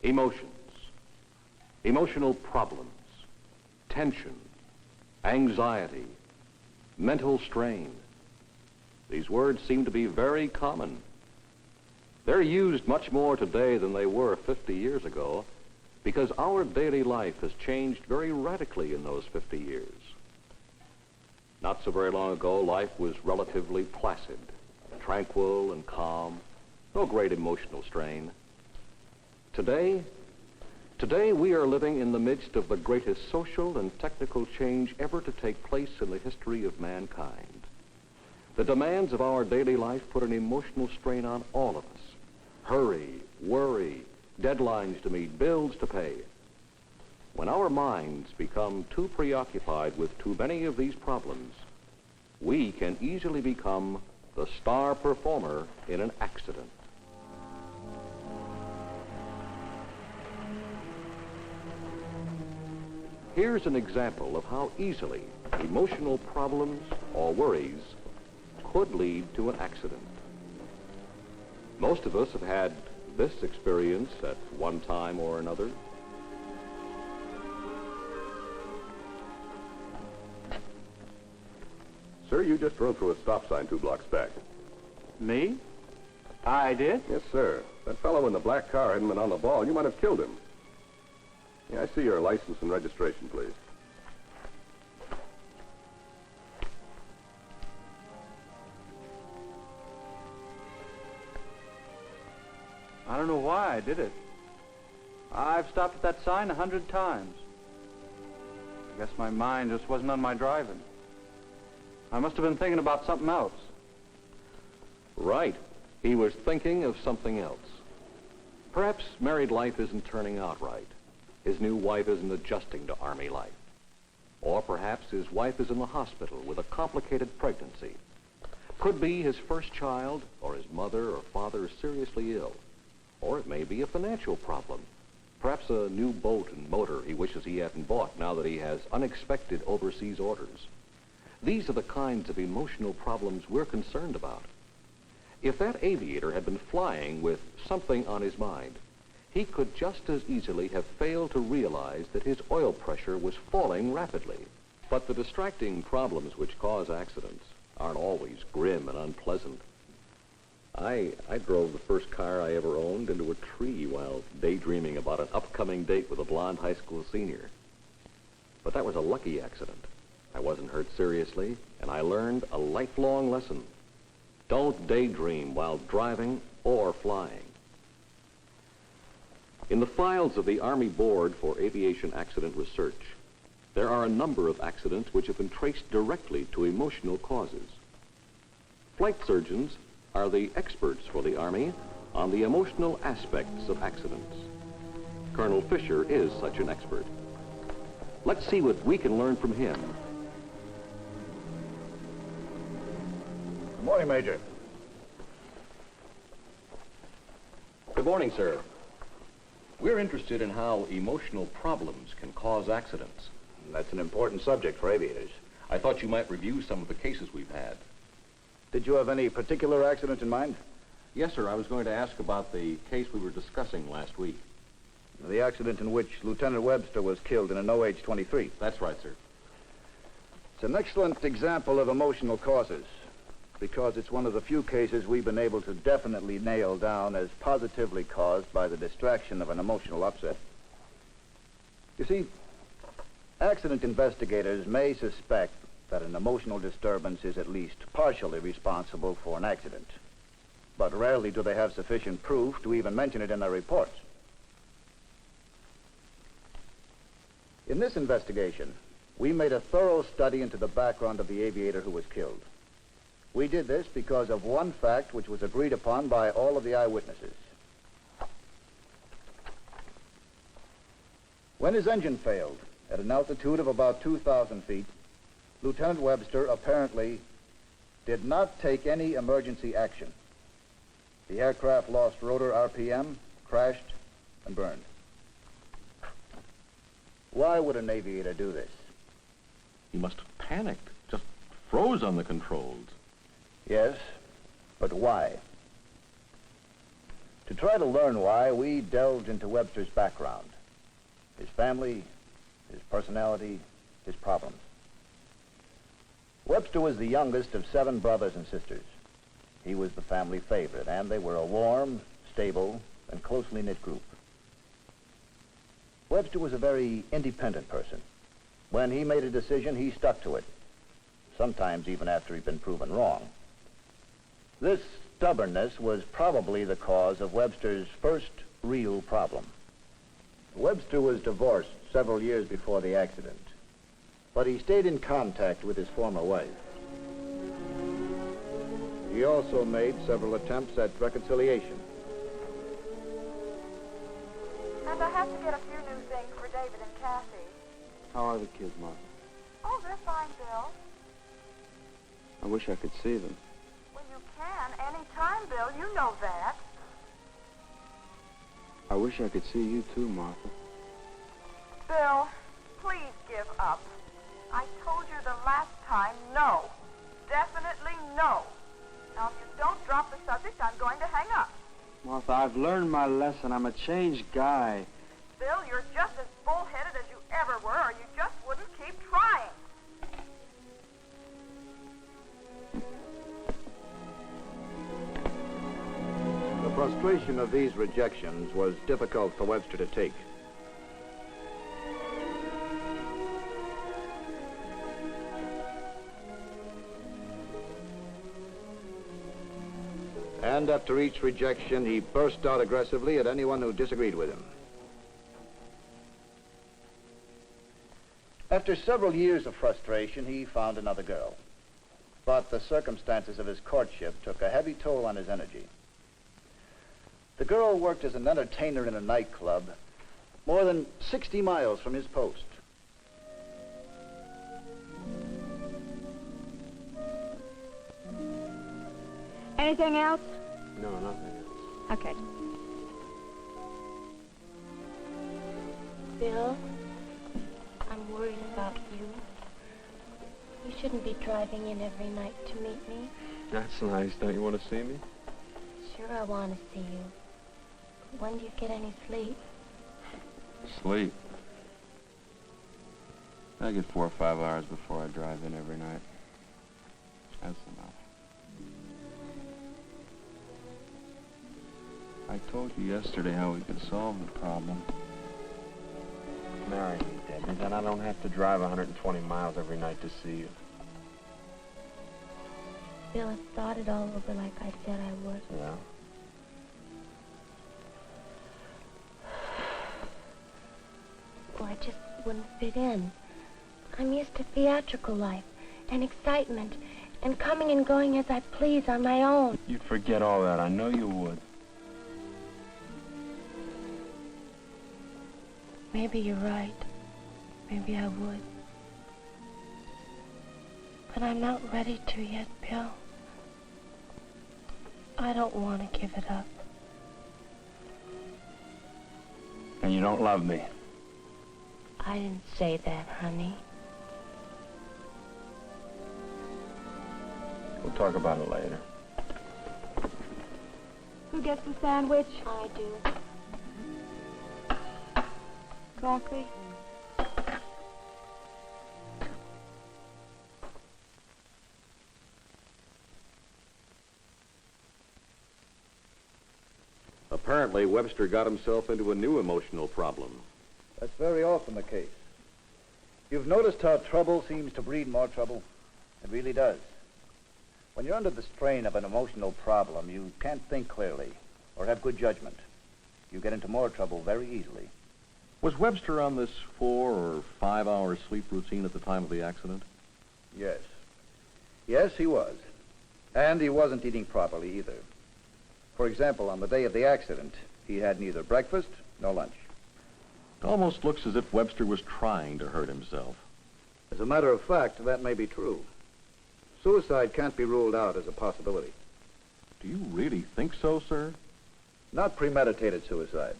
Emotions, emotional problems, tension, anxiety, mental strain. These words seem to be very common. They're used much more today than they were 50 years ago because our daily life has changed very radically in those 50 years. Not so very long ago, life was relatively placid, tranquil and calm, no great emotional strain. Today we are living in the midst of the greatest social and technical change ever to take place in the history of mankind. The demands of our daily life put an emotional strain on all of us. Hurry, worry, deadlines to meet, bills to pay. When our minds become too preoccupied with too many of these problems, we can easily become the star performer in an accident. Here's an example of how easily emotional problems or worries could lead to an accident. Most of us have had this experience at one time or another. Sir, you just drove through a stop sign 2 blocks back. Me? I did? Yes, sir. That fellow in the black car hadn't been on the ball. You might have killed him. Yeah, I see your license and registration, please. I don't know why I did it. I've stopped at that sign 100 times. I guess my mind just wasn't on my driving. I must have been thinking about something else. Right. He was thinking of something else. Perhaps married life isn't turning out right. His new wife isn't adjusting to Army life. Or perhaps his wife is in the hospital with a complicated pregnancy. Could be his first child, or his mother or father is seriously ill. Or it may be a financial problem. Perhaps a new boat and motor he wishes he hadn't bought now that he has unexpected overseas orders. These are the kinds of emotional problems we're concerned about. If that aviator had been flying with something on his mind, he could just as easily have failed to realize that his oil pressure was falling rapidly. But the distracting problems which cause accidents aren't always grim and unpleasant. I drove the first car I ever owned into a tree while daydreaming about an upcoming date with a blonde high school senior. But that was a lucky accident. I wasn't hurt seriously, and I learned a lifelong lesson. Don't daydream while driving or flying. In the files of the Army Board for Aviation Accident Research, there are a number of accidents which have been traced directly to emotional causes. Flight surgeons are the experts for the Army on the emotional aspects of accidents. Colonel Fisher is such an expert. Let's see what we can learn from him. Good morning, Major. Good morning, sir. We're interested in how emotional problems can cause accidents. That's an important subject for aviators. I thought you might review some of the cases we've had. Did you have any particular accident in mind? Yes, sir. I was going to ask about the case we were discussing last week. The accident in which Lieutenant Webster was killed in an OH-23. That's right, sir. It's an excellent example of emotional causes, because it's one of the few cases we've been able to definitely nail down as positively caused by the distraction of an emotional upset. You see, accident investigators may suspect that an emotional disturbance is at least partially responsible for an accident, but rarely do they have sufficient proof to even mention it in their reports. In this investigation, we made a thorough study into the background of the aviator who was killed. We did this because of one fact which was agreed upon by all of the eyewitnesses. When his engine failed at an altitude of about 2,000 feet, Lieutenant Webster apparently did not take any emergency action. The aircraft lost rotor RPM, crashed, and burned. Why would an aviator do this? He must have panicked, just froze on the controls. Yes, but why? To try to learn why, we delved into Webster's background, his family, his personality, his problems. Webster was the youngest of 7 brothers and sisters. He was the family favorite, and they were a warm, stable, and closely knit group. Webster was a very independent person. When he made a decision, he stuck to it, sometimes even after he'd been proven wrong. This stubbornness was probably the cause of Webster's first real problem. Webster was divorced several years before the accident, but he stayed in contact with his former wife. He also made several attempts at reconciliation. And I have to get a few new things for David and Kathy. How are the kids, Martha? Oh, they're fine, Bill. I wish I could see them. Well, you can any time, Bill. You know that. I wish I could see you too, Martha. Bill, please give up. I told you the last time, no. Definitely no. Now, if you don't drop the subject, I'm going to hang up. Martha, I've learned my lesson. I'm a changed guy. Bill, you're just as bullheaded as you ever were, or you just wouldn't keep trying. The frustration of these rejections was difficult for Webster to take. And after each rejection, he burst out aggressively at anyone who disagreed with him. After several years of frustration, he found another girl. But the circumstances of his courtship took a heavy toll on his energy. The girl worked as an entertainer in a nightclub more than 60 miles from his post. Anything else? No, nothing else. Okay. Bill, I'm worried about you. You shouldn't be driving in every night to meet me. That's nice. Don't you want to see me? Sure, I want to see you. But when do you get any sleep? Sleep. I get 4 or 5 hours before I drive in every night. That's enough. I told you yesterday how we could solve the problem. Marry me, Debbie, then I don't have to drive 120 miles every night to see you. Bill, I've thought it all over like I said I would. Yeah? Well, I just wouldn't fit in. I'm used to theatrical life and excitement and coming and going as I please on my own. You'd forget all that. I know you would. Maybe you're right. Maybe I would. But I'm not ready to yet, Bill. I don't want to give it up. And you don't love me. I didn't say that, honey. We'll talk about it later. Who gets the sandwich? I do. Coffee? Apparently, Webster got himself into a new emotional problem. That's very often the case. You've noticed how trouble seems to breed more trouble? It really does. When you're under the strain of an emotional problem, you can't think clearly or have good judgment. You get into more trouble very easily. Was Webster on this 4 or 5 hour sleep routine at the time of the accident? Yes. Yes, he was. And he wasn't eating properly either. For example, on the day of the accident, he had neither breakfast nor lunch. It almost looks as if Webster was trying to hurt himself. As a matter of fact, that may be true. Suicide can't be ruled out as a possibility. Do you really think so, sir? Not premeditated suicide.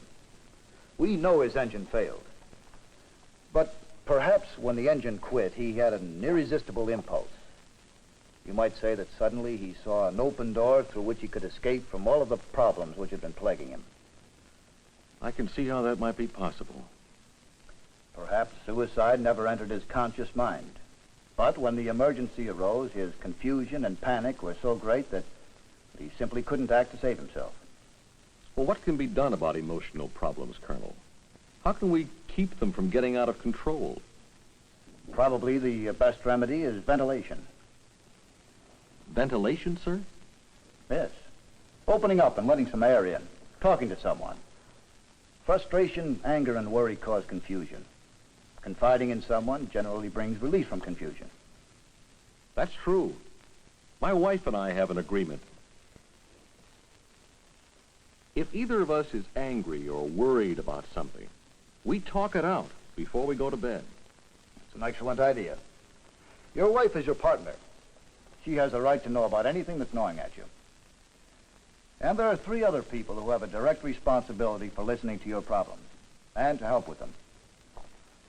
We know his engine failed. But perhaps when the engine quit, he had an irresistible impulse. You might say that suddenly he saw an open door through which he could escape from all of the problems which had been plaguing him. I can see how that might be possible. Perhaps suicide never entered his conscious mind. But when the emergency arose, his confusion and panic were so great that he simply couldn't act to save himself. Well, what can be done about emotional problems, Colonel? How can we keep them from getting out of control? Probably the best remedy is ventilation. Ventilation, sir? Yes. Opening up and letting some air in. Talking to someone. Frustration, anger, and worry cause confusion. Confiding in someone generally brings relief from confusion. That's true. My wife and I have an agreement. If either of us is angry or worried about something, we talk it out before we go to bed. It's an excellent idea. Your wife is your partner. She has a right to know about anything that's gnawing at you. And there are 3 other people who have a direct responsibility for listening to your problems and to help with them.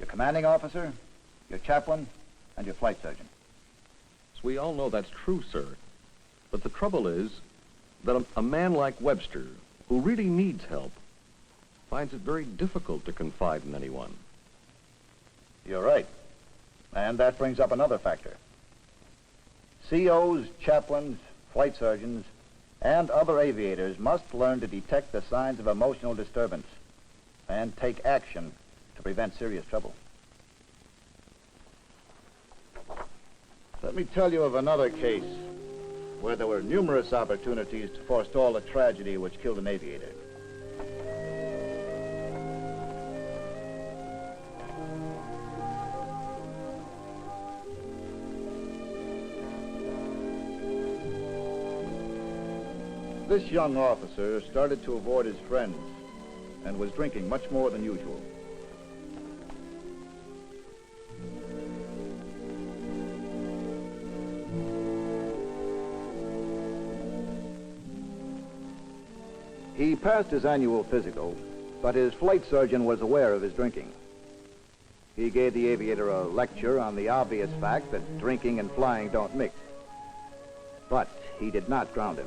Your commanding officer, your chaplain, and your flight surgeon. So we all know that's true, sir. But the trouble is that a man like Webster, who really needs help, finds it very difficult to confide in anyone. You're right. And that brings up another factor. COs, chaplains, flight surgeons, and other aviators must learn to detect the signs of emotional disturbance and take action to prevent serious trouble. Let me tell you of another case where there were numerous opportunities to forestall a tragedy which killed an aviator. This young officer started to avoid his friends and was drinking much more than usual. He passed his annual physical, but his flight surgeon was aware of his drinking. He gave the aviator a lecture on the obvious fact that drinking and flying don't mix. But he did not ground him.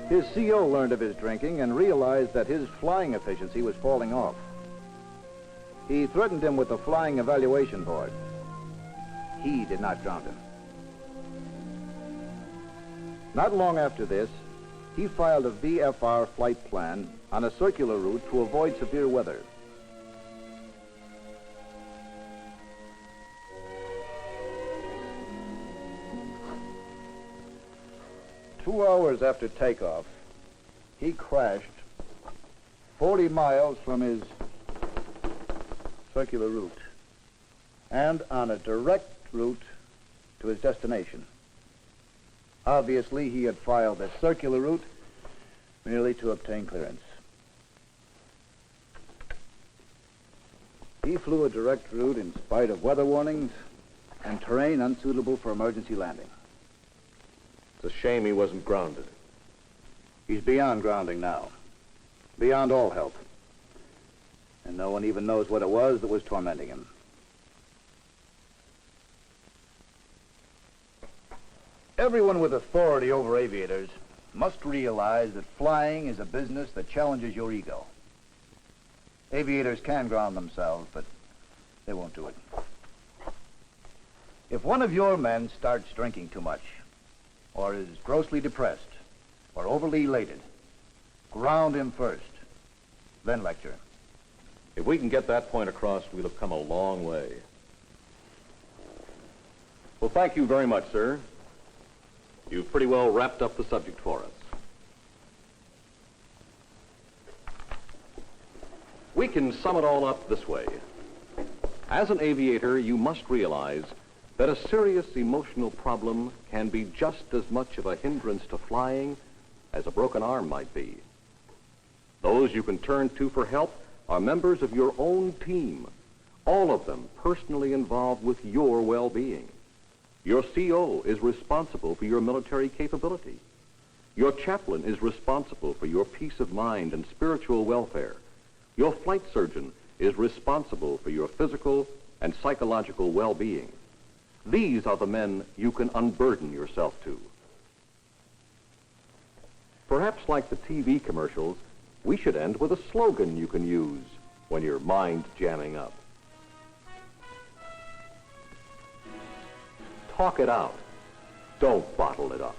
His CO learned of his drinking and realized that his flying efficiency was falling off. He threatened him with the flying evaluation board. He did not ground him. Not long after this, he filed a VFR flight plan on a circular route to avoid severe weather. Two hours after takeoff, he crashed 40 miles from his circular route and on a direct route to his destination. Obviously, he had filed a circular route merely to obtain clearance. He flew a direct route in spite of weather warnings and terrain unsuitable for emergency landing. It's a shame he wasn't grounded. He's beyond grounding now. Beyond all help. And no one even knows what it was that was tormenting him. Everyone with authority over aviators must realize that flying is a business that challenges your ego. Aviators can ground themselves, but they won't do it. If one of your men starts drinking too much, or is grossly depressed, or overly elated, ground him first, then lecture him. If we can get that point across, we'll have come a long way. Well, thank you very much, sir. You've pretty well wrapped up the subject for us. We can sum it all up this way. As an aviator, you must realize that a serious emotional problem can be just as much of a hindrance to flying as a broken arm might be. Those you can turn to for help are members of your own team, all of them personally involved with your well-being. Your CO is responsible for your military capability. Your chaplain is responsible for your peace of mind and spiritual welfare. Your flight surgeon is responsible for your physical and psychological well-being. These are the men you can unburden yourself to. Perhaps like the TV commercials, we should end with a slogan you can use when your mind's jamming up. Talk it out. Don't bottle it up.